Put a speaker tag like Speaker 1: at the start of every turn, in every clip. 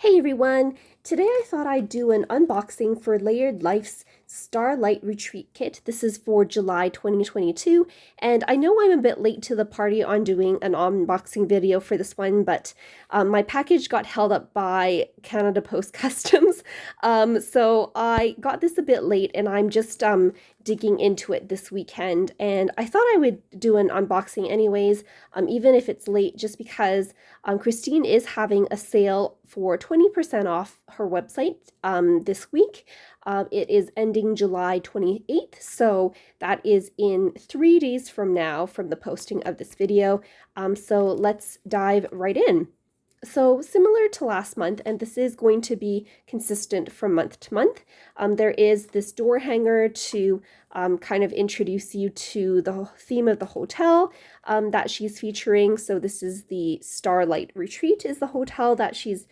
Speaker 1: Hey everyone! Today I thought I'd do an unboxing for Layered Life's Starlite Retreat kit. This is for July 2022, and I know I'm a bit late to the party on doing an unboxing video for this one, but my package got held up by Canada Post Customs, so I got this a bit late and I'm just digging into it this weekend, and I thought I would do an unboxing anyways, even if it's late, just because Christine is having a sale for 20% off her website this week. It is ending July 28th, so that is in 3 days from now from the posting of this video. So let's dive right in. So similar to last month, and this is going to be consistent from month to month, there is this door hanger to kind of introduce you to the theme of the hotel that she's featuring. So this is the Starlite Retreat is the hotel that she's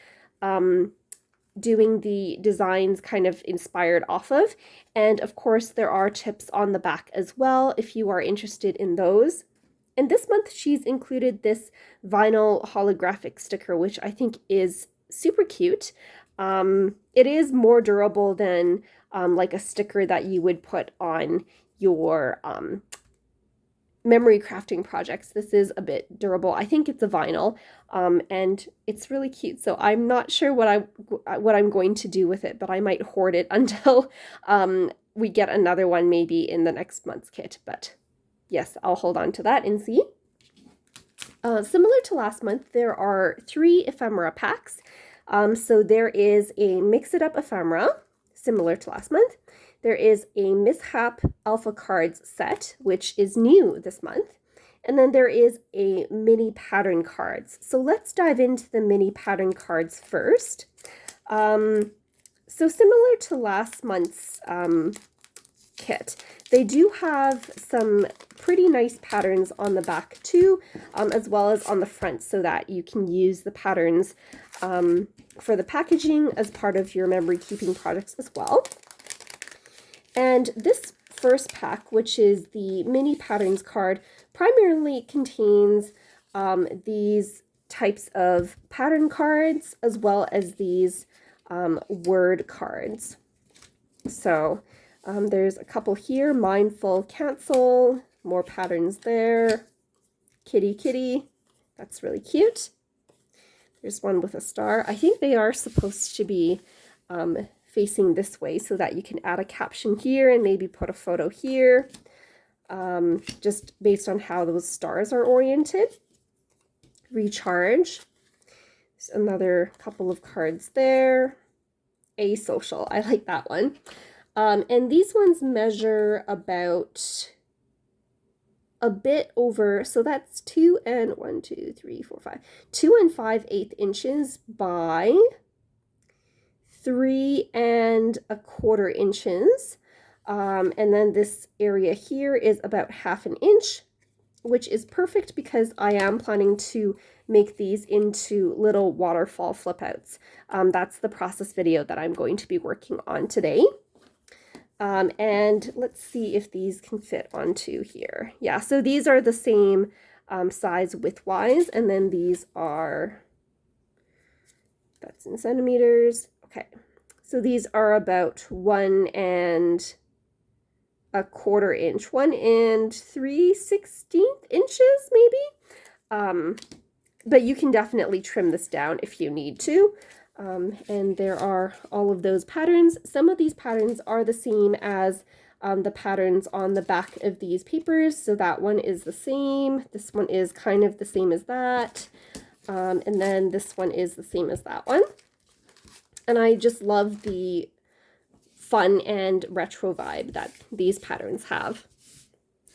Speaker 1: doing the designs kind of inspired off of. And of course, there are tips on the back as well if you are interested in those. And this month, she's included this vinyl holographic sticker, which I think is super cute. It is more durable than like a sticker that you would put on your memory crafting projects. This is a bit durable. I think it's a vinyl, and it's really cute. So I'm not sure what I'm going to do with it, but I might hoard it until we get another one maybe in the next month's kit. But yes, I'll hold on to that and see. Similar to last month, there are 3 ephemera packs. So there is a It Up Ephemera, similar to last month. There is a Mishap Alpha Cards set, which is new this month. And then there is a mini pattern cards. So let's dive into the mini pattern cards first. So similar to last month's kit, they do have some pretty nice patterns on the back too, as well as on the front, so that you can use the patterns for the packaging as part of your memory keeping projects as well. And this first pack, which is the mini patterns card, primarily contains these types of pattern cards as well as these word cards. So there's a couple here: mindful, cancel, more patterns there, kitty kitty, that's really cute. There's one with a star. I think they are supposed to be facing this way so that you can add a caption here and maybe put a photo here, just based on how those stars are oriented. Recharge. There's another couple of cards there. Asocial, I like that one. And these ones measure about a bit over, so that's 2 and 5/8 inches by 3 1/4 inches. And then this area here is about 1/2 inch, which is perfect because I am planning to make these into little waterfall flip outs. That's the process video that I'm going to be working on today. And let's see if these can fit onto here. Yeah, so these are the same size width-wise, and then these are, that's in centimeters. Okay, so these are about 1 1/4 inch, 1 3/16 inches maybe. But you can definitely trim this down if you need to. And there are all of those patterns. Some of these patterns are the same as the patterns on the back of these papers. So that one is the same. This one is kind of the same as that. And then this one is the same as that one. And I just love the fun and retro vibe that these patterns have.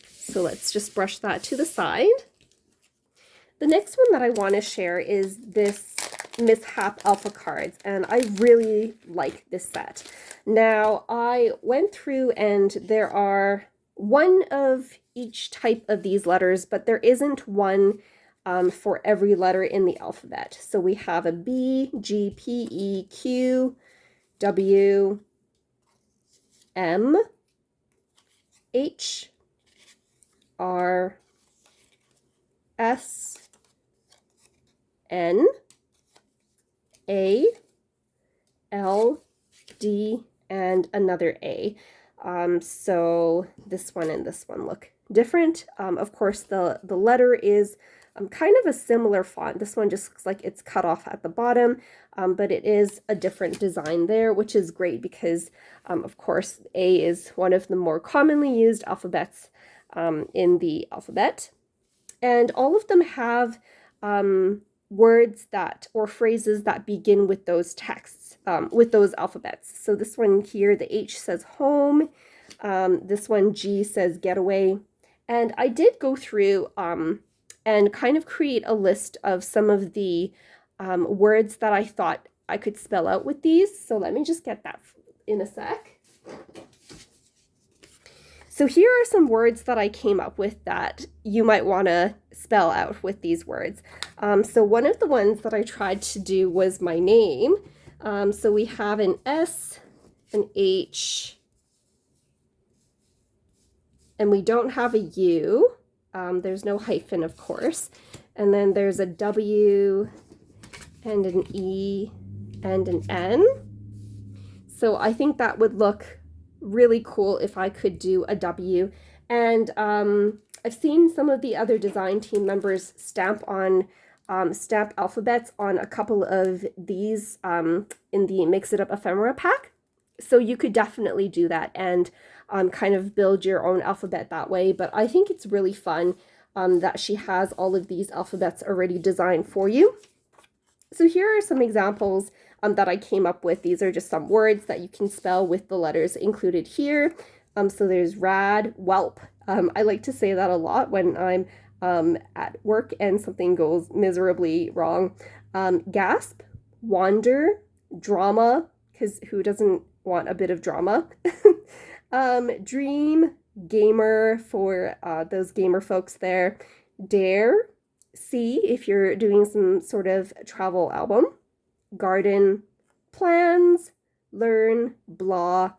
Speaker 1: So let's just brush that to the side. The next one that I want to share is this Mishap Alpha Cards, and I really like this set. Now, I went through and there are one of each type of these letters, but there isn't one for every letter in the alphabet. So we have a B, G, P, E, Q, W, M, H, R, S, N, A, L, D, and another A. So this one and this one look different. Of course, the letter is kind of a similar font. This one just looks like it's cut off at the bottom, but it is a different design there, which is great because, of course, A is one of the more commonly used alphabets in the alphabet. And all of them have words that, or phrases that begin with those texts, with those alphabets. So this one here, the H says home. This one, G, says getaway. And I did go through and kind of create a list of some of the words that I thought I could spell out with these. So let me just get that in a sec. So here are some words that I came up with that you might want to spell out with these words. So one of the ones that I tried to do was my name. So we have an S, an H, and we don't have a U. There's no hyphen, of course. And then there's a W and an E and an N. So I think that would look really cool if I could do a W. And I've seen some of the other design team members stamp alphabets on a couple of these in the Mix It Up Ephemera pack. So you could definitely do that and kind of build your own alphabet that way. But I think it's really fun that she has all of these alphabets already designed for you. So here are some examples that I came up with. These are just some words that you can spell with the letters included here. So there's rad, whelp. I like to say that a lot when I'm at work and something goes miserably wrong. Gasp, wander, drama, because who doesn't want a bit of drama? Dream, gamer for those gamer folks there. Dare, see if you're doing some sort of travel album. Garden, plans, learn, blah,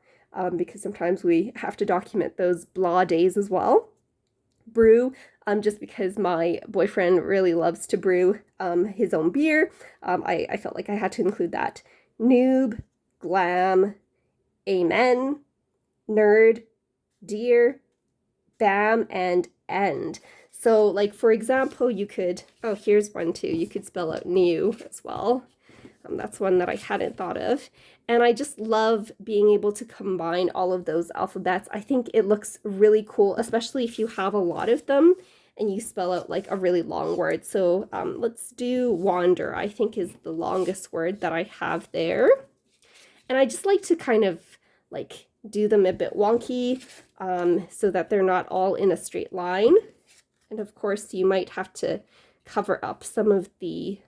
Speaker 1: because sometimes we have to document those blah days as well. Brew, just because my boyfriend really loves to brew his own beer. I felt like I had to include that. Noob, glam, amen, nerd, dear, bam, and end. So like, for example, you could, oh, here's one too. You could spell out new as well. That's one that I hadn't thought of. And I just love being able to combine all of those alphabets. I think it looks really cool, especially if you have a lot of them and you spell out like a really long word. So let's do wander, I think is the longest word that I have there. And I just like to kind of like do them a bit wonky so that they're not all in a straight line. And of course, you might have to cover up some of the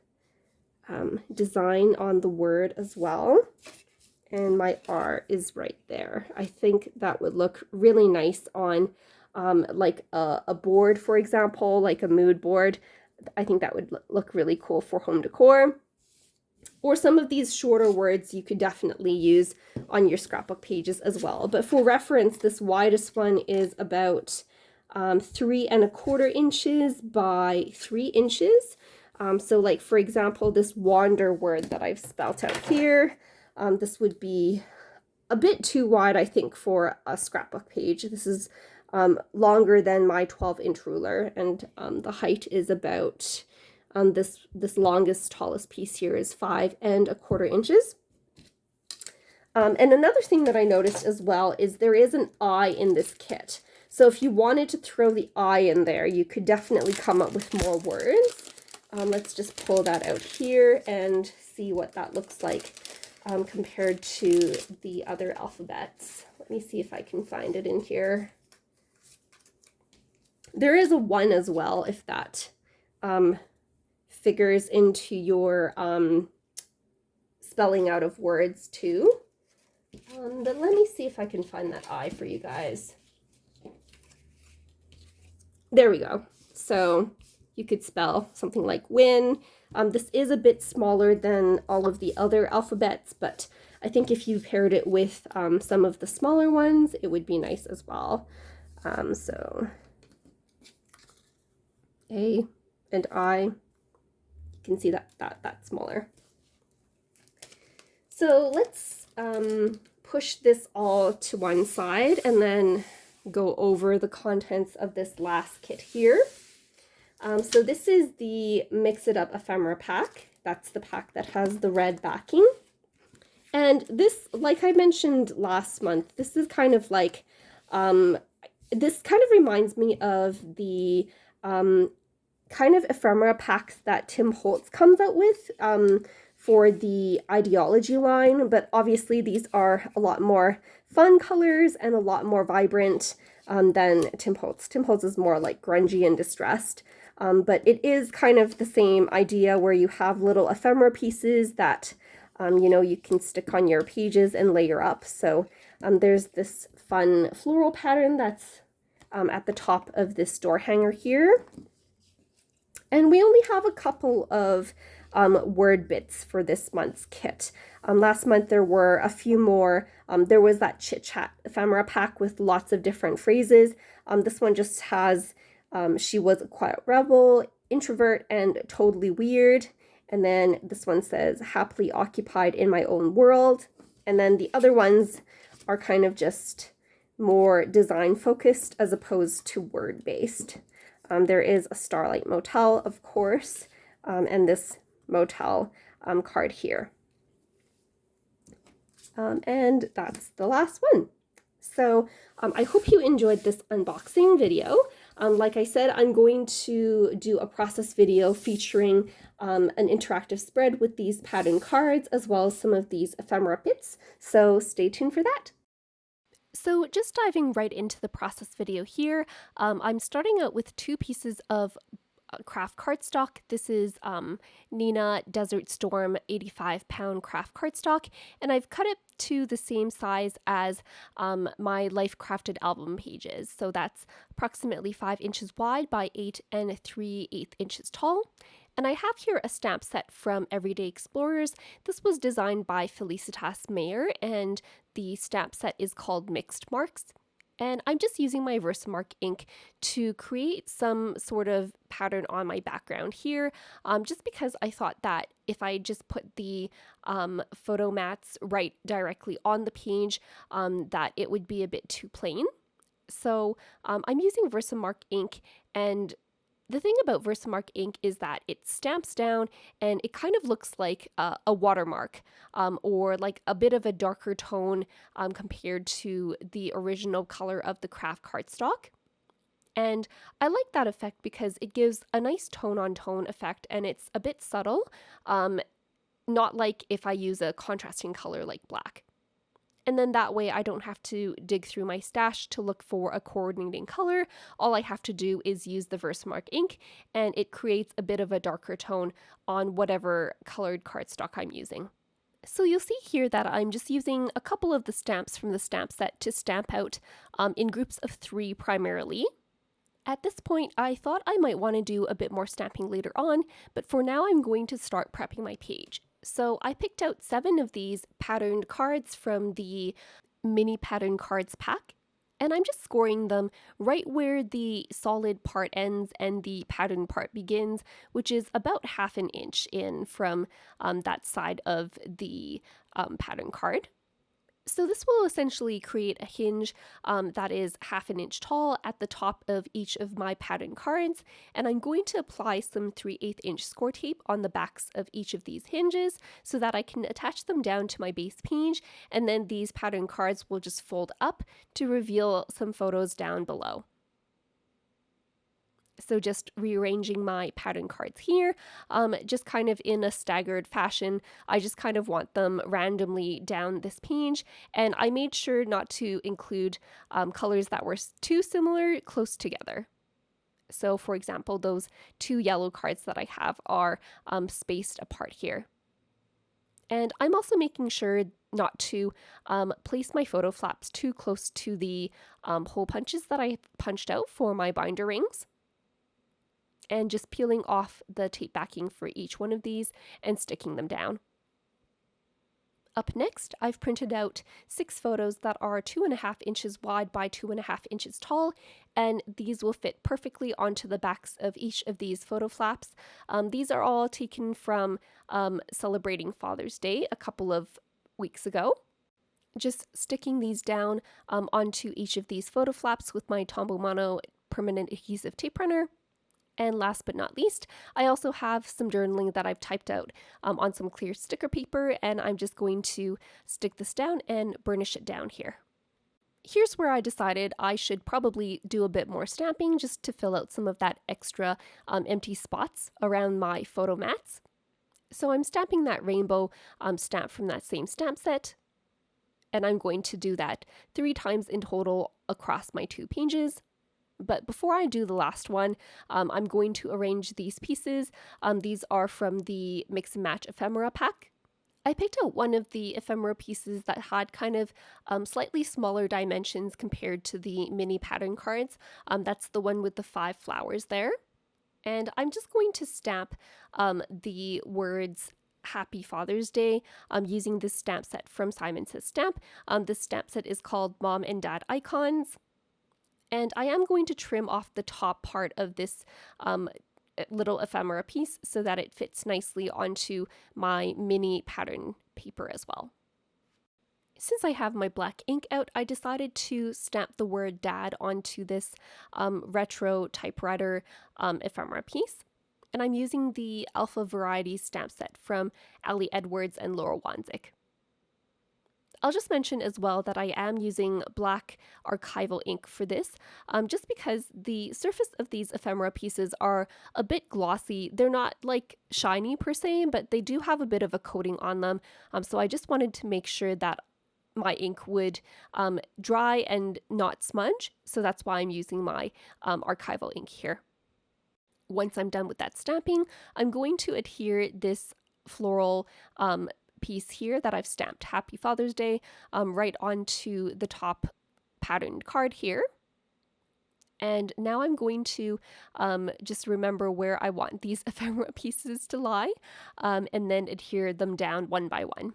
Speaker 1: design on the word as well. And my R is right there. I think that would look really nice on like a board, for example, like a mood board. I think that would look really cool for home decor. Or some of these shorter words you could definitely use on your scrapbook pages as well. But for reference, this widest one is about 3¼ inches by 3 inches. So like, for example, this wander word that I've spelt out here, this would be a bit too wide, I think, for a scrapbook page. This is longer than my 12-inch ruler, and the height is about, this longest, tallest piece here is 5¼ inches. And another thing that I noticed as well is there is an I in this kit. So if you wanted to throw the I in there, you could definitely come up with more words. Let's just pull that out here and see what that looks like compared to the other alphabets. Let me see if I can find it in here. There is a 1 as well, if that figures into your spelling out of words too. But let me see if I can find that I for you guys. There we go. So you could spell something like win. This is a bit smaller than all of the other alphabets, but I think if you paired it with some of the smaller ones, it would be nice as well. So A and I, you can see that that's smaller. So let's push this all to one side and then go over the contents of this last kit here. So this is the Mix It Up Ephemera Pack. That's the pack that has the red backing. And this, like I mentioned last month, this is kind of like, this kind of reminds me of the kind of ephemera packs that Tim Holtz comes out with for the ideology line, but obviously these are a lot more fun colors and a lot more vibrant than Tim Holtz. Tim Holtz is more like grungy and distressed, but it is kind of the same idea where you have little ephemera pieces that you know, you can stick on your pages and layer up. So there's this fun floral pattern that's at the top of this door hanger here. And we only have a couple of word bits for this month's kit. Last month there were a few more. There was that Chit Chat ephemera pack with lots of different phrases. This one just has, she was a quiet rebel, introvert, and totally weird. And then this one says, happily occupied in my own world. And then the other ones are kind of just more design focused as opposed to word based. There is a Starlight Motel, of course, and this motel card here. And that's the last one. So I hope you enjoyed this unboxing video. Like I said, I'm going to do a process video featuring an interactive spread with these pattern cards, as well as some of these ephemera bits. So stay tuned for that. So just diving right into the process video here, I'm starting out with two pieces of craft cardstock. This is Nina Desert Storm 85-pound craft cardstock, and I've cut it to the same size as my Life Crafted album pages. So that's approximately 5 inches wide by 8 3/8 inches tall. And I have here a stamp set from Everyday Explorers. This was designed by Felicitas Mayer, and the stamp set is called Mixed Marks. And I'm just using my Versamark ink to create some sort of pattern on my background here, just because I thought that if I just put the photo mats right directly on the page, that it would be a bit too plain. So I'm using Versamark ink, and the thing about Versamark ink is that it stamps down and it kind of looks like a watermark, or like a bit of a darker tone compared to the original color of the craft cardstock. And I like that effect because it gives a nice tone-on-tone effect, and it's a bit subtle, not like if I use a contrasting color like black. And then that way I don't have to dig through my stash to look for a coordinating color. All I have to do is use the Versamark ink, and it creates a bit of a darker tone on whatever colored cardstock I'm using. So you'll see here that I'm just using a couple of the stamps from the stamp set to stamp out in groups of 3 primarily. At this point, I thought I might want to do a bit more stamping later on, but for now I'm going to start prepping my page. So I picked out 7 of these patterned cards from the mini pattern cards pack, and I'm just scoring them right where the solid part ends and the pattern part begins, which is about 1/2 inch in from that side of the pattern card. So this will essentially create a hinge that is 1/2 inch tall at the top of each of my pattern cards, and I'm going to apply some 3/8 inch score tape on the backs of each of these hinges so that I can attach them down to my base page, and then these pattern cards will just fold up to reveal some photos down below. So just rearranging my pattern cards here, just kind of in a staggered fashion. I just kind of want them randomly down this page, and I made sure not to include colors that were too similar close together. So for example, those 2 yellow cards that I have are spaced apart here. And I'm also making sure not to place my photo flaps too close to the hole punches that I punched out for my binder rings, and just peeling off the tape backing for each one of these and sticking them down. Up next, I've printed out 6 photos that are 2.5 inches wide by 2.5 inches tall, and these will fit perfectly onto the backs of each of these photo flaps. These are all taken from celebrating Father's Day a couple of weeks ago. Just sticking these down onto each of these photo flaps with my Tombow Mono permanent adhesive tape runner. And last but not least, I also have some journaling that I've typed out on some clear sticker paper, and I'm just going to stick this down and burnish it down here. Here's where I decided I should probably do a bit more stamping just to fill out some of that extra empty spots around my photo mats. So I'm stamping that rainbow stamp from that same stamp set, and I'm going to do that 3 times in total across my 2 pages. But before I do the last one, I'm going to arrange these pieces. These are from the Mix and Match Ephemera Pack. I picked out one of the ephemera pieces that had kind of slightly smaller dimensions compared to the mini pattern cards. That's the one with the 5 flowers there. And I'm just going to stamp the words Happy Father's Day using this stamp set from Simon Says Stamp. This stamp set is called Mom and Dad Icons. And I am going to trim off the top part of this little ephemera piece so that it fits nicely onto my mini pattern paper as well. Since I have my black ink out, I decided to stamp the word dad onto this retro typewriter ephemera piece. And I'm using the Alpha Variety stamp set from Ali Edwards and Laura Wanzik. I'll just mention as well that I am using black archival ink for this, just because the surface of these ephemera pieces are a bit glossy. They're not like shiny per se, but they do have a bit of a coating on them. So I just wanted to make sure that my ink would dry and not smudge. So that's why I'm using my archival ink here. Once I'm done with that stamping, I'm going to adhere this floral piece here that I've stamped Happy Father's Day right onto the top patterned card here. And now I'm going to just remember where I want these ephemera pieces to lie and then adhere them down one by one.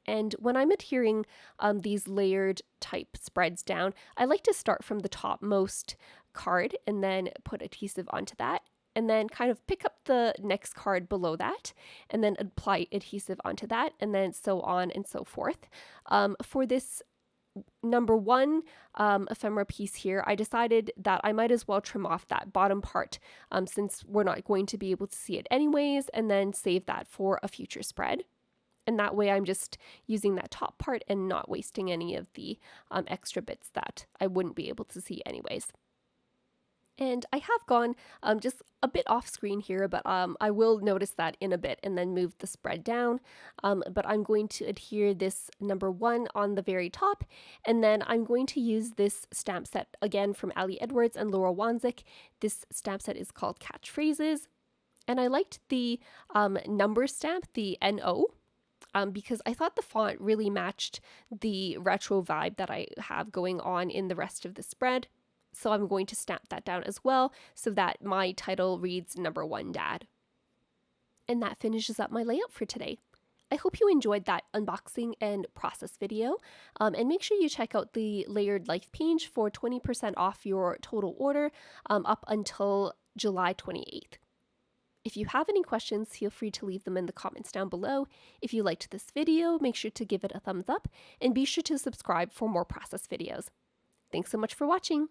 Speaker 1: And when I'm adhering these layered type spreads down, I like to start from the topmost card and then put adhesive onto that, and then kind of pick up the next card below that, and then apply adhesive onto that, and then so on and so forth. For this number 1 ephemera piece here, I decided that I might as well trim off that bottom part since we're not going to be able to see it anyways, and then save that for a future spread. And that way I'm just using that top part and not wasting any of the extra bits that I wouldn't be able to see anyways. And I have gone just a bit off screen here, but I will notice that in a bit and then move the spread down. But I'm going to adhere this number 1 on the very top, and then I'm going to use this stamp set again from Ali Edwards and Laura Wanzik. This stamp set is called Catchphrases, and I liked the number stamp, the NO. Because I thought the font really matched the retro vibe that I have going on in the rest of the spread. So I'm going to stamp that down as well so that my title reads number 1 Dad. And that finishes up my layout for today. I hope you enjoyed that unboxing and process video. And make sure you check out the Layered Life page for 20% off your total order up until July 28th. If you have any questions, feel free to leave them in the comments down below. If you liked this video, make sure to give it a thumbs up and be sure to subscribe for more process videos. Thanks so much for watching.